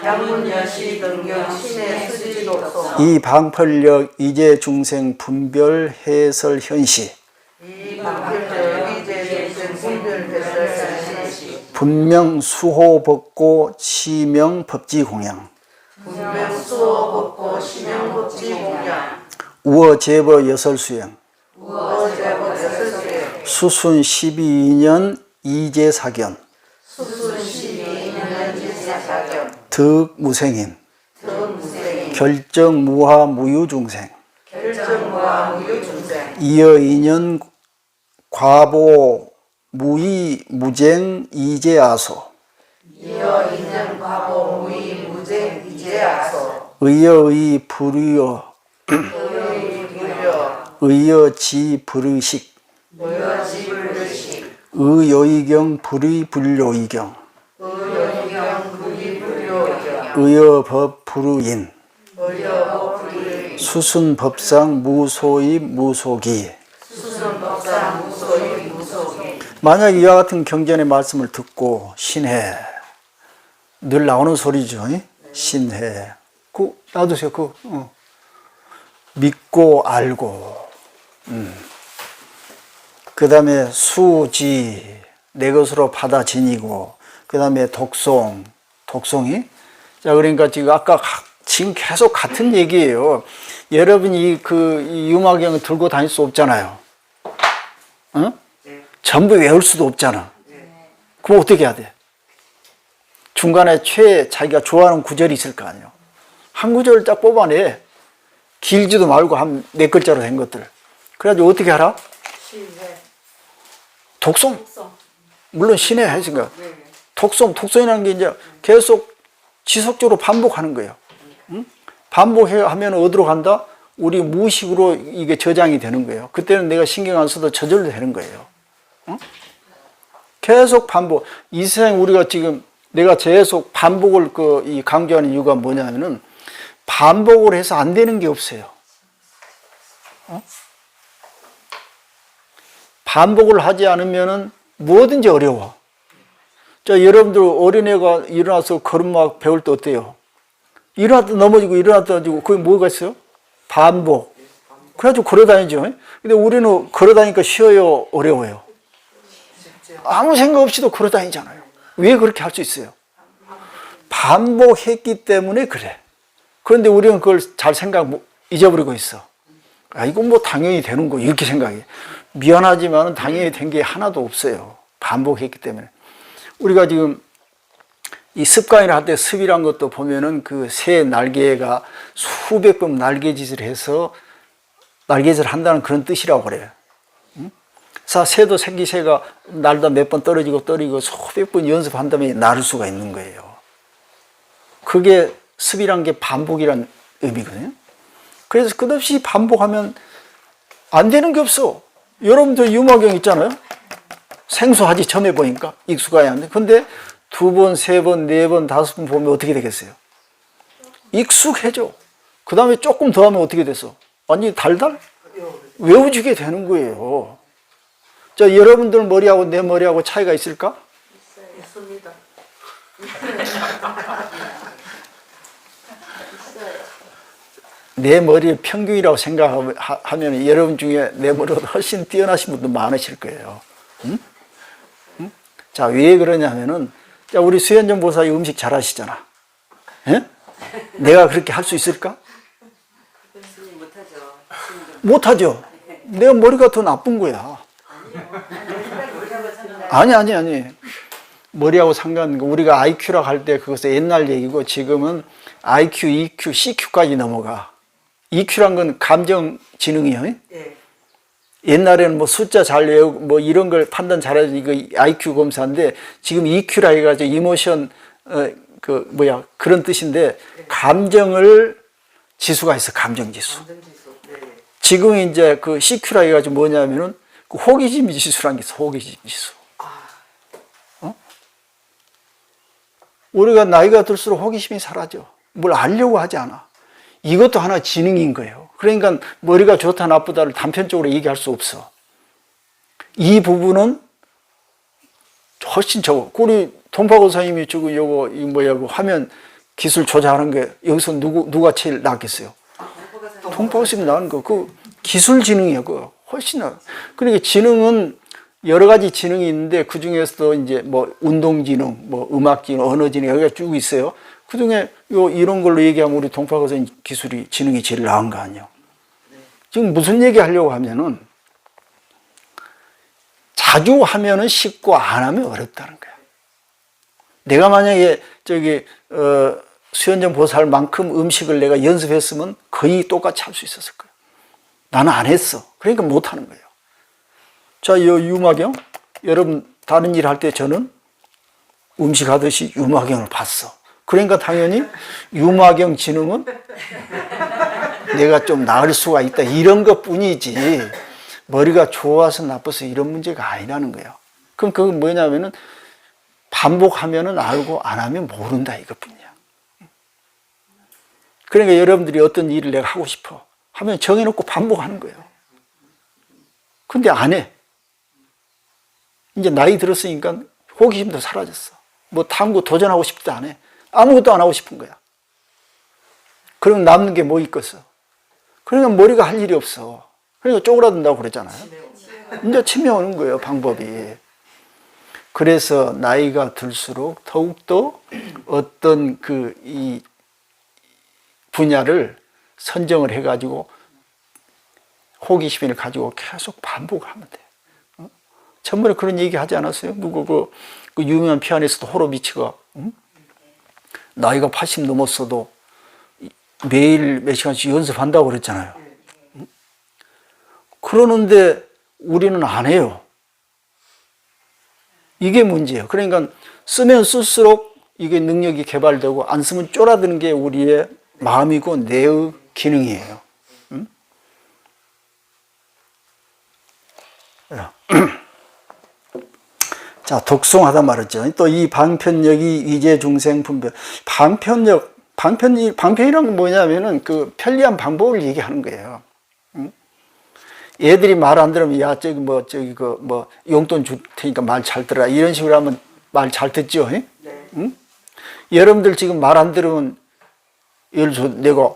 양문여시 등경 신의 수지 독송. 이 방펄력 이제 중생 분별 해설 현시. 이 방편적 이제 중생 분별 해설 현시. 분명 수호 법고 시명 법지 공양. 분명 수호 법고 시명 법지 공양. 우어 제버 여설 수행. 우어 제법 여설 수행. 수순 12년 이제 사견. 수순 12년 이제 사견. 득 무생인. 무생. 결정 무하 무유 중생. 결정과 무유 중생. 이어 인연 과보 무의 무쟁 이제 아소. 이어 인연 과보 무의 무쟁 이제 아소. 의여의 불의여. 의의 불여. 의여지 불의식. 의여지 불의식. 의요의경 불의 불요의경. 의여경 불의 불요경. 의여법 불의인. 의여법 불의. 수순법상 무소입 무소기. 수순법상 무소의 무소기. 만약 이와 같은 경전의 말씀을 듣고 신해, 늘 나오는 소리죠. 신해. 놔두세요. 믿고 알고. 그 다음에 수지, 내 것으로 받아 지니고, 그 다음에 독송이. 자, 그러니까 지금 계속 같은 얘기예요. 여러분이 이 유마경을 들고 다닐 수 없잖아요. 응? 전부 외울 수도 없잖아. 그럼 어떻게 해야 돼? 중간에 자기가 좋아하는 구절이 있을 거 아니에요. 한 구절을 딱 뽑아내. 길지도 말고 한 4글자로 된 것들. 그래가지고 어떻게 하라? 독송. 물론 신해 했으니까. 독송이라는 게 이제 계속 지속적으로 반복하는 거예요. 응? 반복하면 어디로 간다? 우리 무의식으로 이게 저장이 되는 거예요. 그때는 내가 신경 안 써도 저절로 되는 거예요. 응? 계속 반복. 이 세상에 우리가 지금 내가 계속 반복을 이 강조하는 이유가 뭐냐면은 반복을 해서 안 되는 게 없어요. 반복을 하지 않으면은 뭐든지 어려워. 자, 여러분들 어린애가 일어나서 걸음마 배울 때 어때요? 일어났다 넘어지고 일어났다 넘어지고 그게 뭐가 있어요? 반복. 그래가지고 걸어다니죠. 근데 우리는 걸어다니니까 쉬워요? 어려워요? 아무 생각 없이도 걸어다니잖아요. 왜 그렇게 할 수 있어요? 반복했기 때문에 그래. 그런데 우리는 그걸 잘 잊어버리고 있어. 아, 이건 뭐 당연히 되는 거 이렇게 생각해. 미안하지만 당연히 된 게 하나도 없어요. 반복했기 때문에. 우리가 지금 이 습관이라 할 때 습이란 것도 보면은 그 새 날개가 수백 번 날개짓을 해서 날개짓을 한다는 그런 뜻이라고 그래요. 새도 새가 날다 몇 번 떨어지고 수백 번 연습한 다음에 나를 수가 있는 거예요. 그게 습이란 게 반복이란 의미거든요. 그래서 끝없이 반복하면 안 되는 게 없어. 여러분들 유마경 있잖아요. 생소하지 처음에 보니까 익숙하지 않는데 근데 2번, 3번, 4번, 5번 보면 어떻게 되겠어요? 익숙해져. 그 다음에 조금 더 하면 어떻게 됐어? 완전히 달달 외워지게 되는 거예요. 자, 여러분들 머리하고 내 머리하고 차이가 있을까? 있습니다. 내 머리의 평균이라고 생각하면 여러분 중에 내 머리보다 훨씬 뛰어나신 분도 많으실 거예요. 응? 응? 자, 왜 그러냐면은, 자, 우리 수현정 보살이 음식 잘 하시잖아. 예? 내가 그렇게 할 수 있을까? 못하죠. 내가 머리가 더 나쁜 거야. 아니. 머리하고 상관없는 거. 우리가 IQ라고 할 때 그것은 옛날 얘기고 지금은 IQ, EQ, CQ까지 넘어가. EQ란 건 감정 지능이에요. 네. 옛날에는 뭐 숫자 잘 외우고 뭐 이런 걸 판단 잘해서 이거 IQ 검사인데 지금 EQ라 해가지고 이모션 그런 뜻인데 감정을 지수가 있어. 감정 지수. 지금 이제 그 CQ라 해가지고 뭐냐면은 그 호기심 지수라는 게 있어. 호기심 지수. 우리가 나이가 들수록 호기심이 사라져. 뭘 알려고 하지 않아. 이것도 하나 지능인 거예요. 그러니까 머리가 좋다 나쁘다를 단편적으로 얘기할 수 없어. 이 부분은 훨씬 적어. 우리 동파고 선생님이 지금 이거 화면 기술 조작하는 게 여기서 누가 제일 낫겠어요? 동파고 선생님이 나은 거. 그 기술 지능이에요. 그거 훨씬 나. 그러니까 지능은 여러 가지 지능이 있는데 그 중에서도 이제 뭐 운동 지능, 뭐 음악 지능, 언어 지능 여기가 쭉 있어요. 그 중에 이런 걸로 얘기하면 우리 동파고 선생님 기술이 지능이 제일 나은 거 아니에요. 지금 무슨 얘기 하려고 하면은 자주 하면은 쉽고 안 하면 어렵다는 거야. 내가 만약에 수현정 보살만큼 음식을 내가 연습했으면 거의 똑같이 할 수 있었을 거야. 나는 안 했어. 그러니까 못 하는 거예요. 자, 유마경 여러분 다른 일 할 때 저는 음식 하듯이 유마경을 봤어. 그러니까 당연히 유마경 지능은 내가 좀 나을 수가 있다 이런 것뿐이지 머리가 좋아서 나빠서 이런 문제가 아니라는 거예요. 그럼 그건 뭐냐면은 반복하면은 알고 안 하면 모른다 이것뿐이야. 그러니까 여러분들이 어떤 일을 내가 하고 싶어 하면 정해놓고 반복하는 거예요. 근데 안 해. 이제 나이 들었으니까 호기심도 사라졌어. 뭐 탐구 도전하고 싶지도 안 해. 아무것도 안 하고 싶은 거야. 그럼 남는 게 뭐 있겠어? 그러니까 머리가 할 일이 없어. 그러니까 쪼그라든다고 그랬잖아요. 이제 치매 오는 거예요, 방법이. 그래서 나이가 들수록 더욱더 어떤 이 분야를 선정을 해가지고 호기심을 가지고 계속 반복하면 돼. 전번에 그런 얘기 하지 않았어요? 누구 그 유명한 피아니스트 호로비치가 나이가 80 넘었어도 매일 몇 시간씩 연습한다고 그랬잖아요. 그러는데 우리는 안 해요. 이게 문제예요. 그러니까 쓰면 쓸수록 이게 능력이 개발되고 안 쓰면 쫄아드는 게 우리의 마음이고 뇌의 기능이에요. 자, 독송하다 말했죠. 또 이 방편력이 위제 중생 분별. 방편이란 건 뭐냐면은 그 편리한 방법을 얘기하는 거예요. 응? 애들이 말 안 들으면, 야, 용돈 줄 테니까 말 잘 들어라. 이런 식으로 하면 말 잘 듣죠. 네. 응? 여러분들 지금 말 안 들으면, 예를 들어서 내가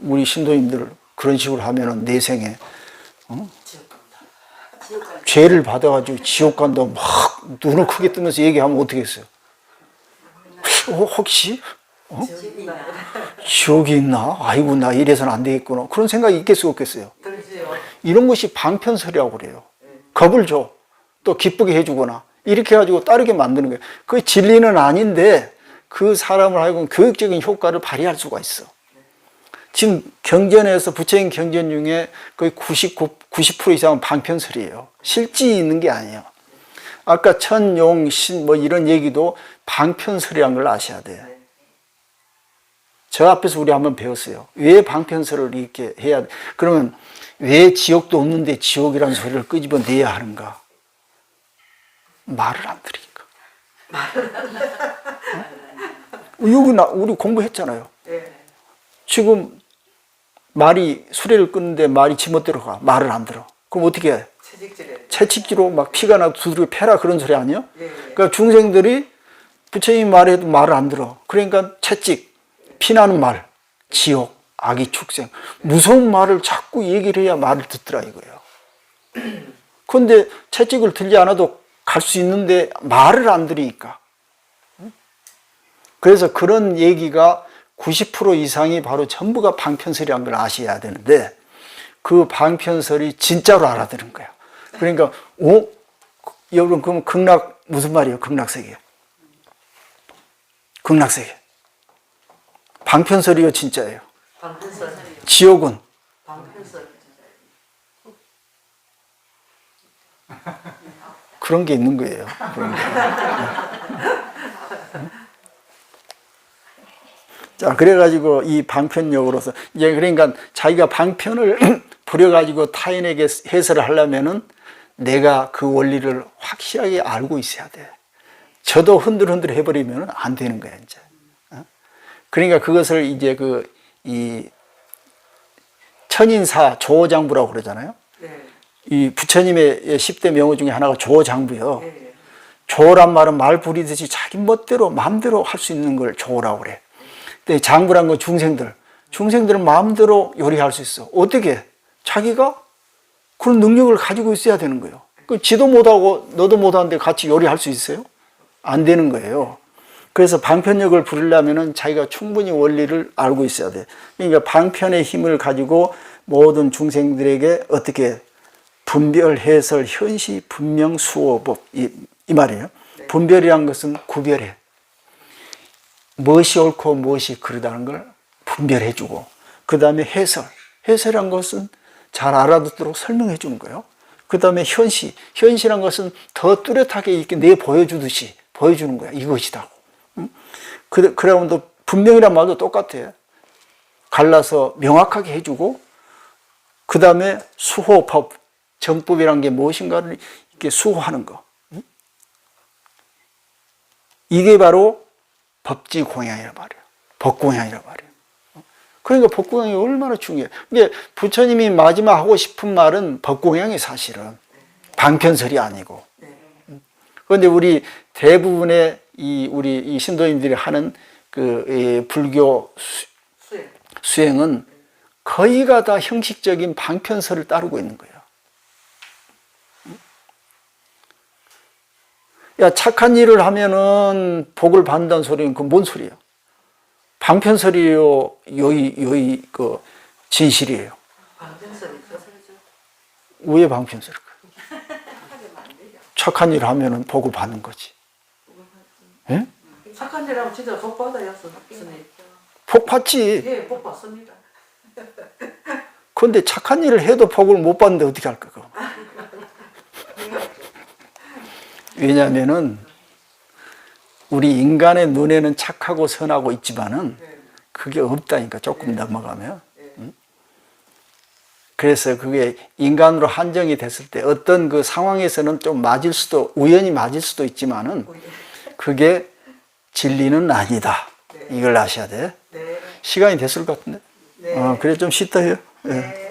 우리 신도님들 그런 식으로 하면은 내생에, 죄를 받아가지고 지옥 간다고 막 눈을 크게 뜨면서 얘기하면 어떻게 했어요? 혹시? 지옥이 있나? 아이고, 나 이래서는 안 되겠구나. 그런 생각이 있겠어요, 없겠어요? 이런 것이 방편설이라고 그래요. 겁을 줘. 또 기쁘게 해주거나. 이렇게 해가지고 따르게 만드는 거예요. 그게 진리는 아닌데 그 사람을 하여금 교육적인 효과를 발휘할 수가 있어. 지금 경전에서 부처님 경전 중에 거의 90% 이상은 방편설이에요. 실지 있는 게 아니에요. 아까 천, 용, 신 뭐 이런 얘기도 방편설이라는 걸 아셔야 돼요. 저 앞에서 우리 한번 배웠어요. 왜 방편설을 이렇게 해야 돼? 그러면 왜 지옥도 없는데 지옥이라는 소리를 끄집어내야 하는가? 말을 안 들으니까. 여기 우리 공부했잖아요. 지금 말이 수레를 끊는데 말이 지멋대로 가. 말을 안 들어. 그럼 어떻게 해? 채찍질로 막 피가 나고 두드려 패라 그런 소리 아니에요? 그러니까 중생들이 부처님 말해도 말을 안 들어. 그러니까 채찍, 피나는 말, 지옥, 아기 축생, 무서운 말을 자꾸 얘기를 해야 말을 듣더라 이거예요. 그런데 채찍을 들지 않아도 갈 수 있는데 말을 안 들으니까. 그래서 그런 얘기가 90% 이상이 바로 전부가 방편설이라는 걸 아셔야 되는데 그 방편설이 진짜로 알아들은 거야. 그러니까 여러분 그럼 극락 무슨 말이에요? 극락세계. 극락세계. 방편설이요 진짜예요. 지옥은 그런 게 있는 거예요. 그런 게. 자, 그래가지고 이 방편력으로서 이제 그러니까 자기가 방편을 부려가지고 타인에게 해설을 하려면은 내가 그 원리를 확실하게 알고 있어야 돼. 저도 흔들흔들 해버리면 안 되는 거야, 이제. 그러니까 그것을 이제 이 천인사 조장부라고 그러잖아요. 이 부처님의 10대 명호 중에 하나가 조장부요. 조란 말은 말 부리듯이 자기 멋대로 마음대로 할 수 있는 걸 조라고 그래. 근데 장부란 건 중생들은 마음대로 요리할 수 있어. 어떻게? 자기가 그런 능력을 가지고 있어야 되는 거예요. 그 지도 못하고 너도 못하는데 같이 요리할 수 있어요? 안 되는 거예요. 그래서 방편력을 부리려면 자기가 충분히 원리를 알고 있어야 돼. 그러니까 방편의 힘을 가지고 모든 중생들에게 어떻게 분별, 해설, 현시, 분명, 수호법 이 말이에요. 분별이란 것은 구별해. 무엇이 옳고 무엇이 그르다는 걸 분별해주고 그 다음에 해설이란 것은 잘 알아듣도록 설명해 주는 거예요. 그 다음에 현시란 것은 더 뚜렷하게 이렇게 내보여주듯이 보여주는 거야. 이것이다. 그러면 또 분명이란 말도 똑같아요. 갈라서 명확하게 해주고 그 다음에 수호법, 정법이란 게 무엇인가를 이렇게 수호하는 거. 이게 바로 법지공양이란 말이에요. 법공양이란 말이에요. 그러니까 법공양이 얼마나 중요해요. 근데 부처님이 마지막 하고 싶은 말은 법공양이 사실은 방편설이 아니고. 그런데 우리 대부분의 우리 이 신도님들이 하는 불교 수행은 거의가 다 형식적인 방편설을 따르고 있는 거예요. 야, 착한 일을 하면은 복을 받는다는 소리는 그건 뭔 소리예요? 방편설이에요? 진실이에요? 방편설이죠. 왜 방편설일까요? 착한 일을 하면은 복을 받는 거지. 예? 착한 일 하면 진짜 복 받아요, 스님. 복 받지. 예, 복 받습니다. 그런데 착한 일을 해도 복을 못 받는데 어떻게 할까, 그거? 왜냐면은 우리 인간의 눈에는 착하고 선하고 있지만은 그게 없다니까 조금 넘어가면. 그래서 그게 인간으로 한정이 됐을 때 어떤 그 상황에서는 좀 맞을 수도, 우연히 맞을 수도 있지만은 그게 진리는 아니다. 이걸 아셔야 돼. 시간이 됐을 것 같은데. 그래 좀 쉬다 해요. 예.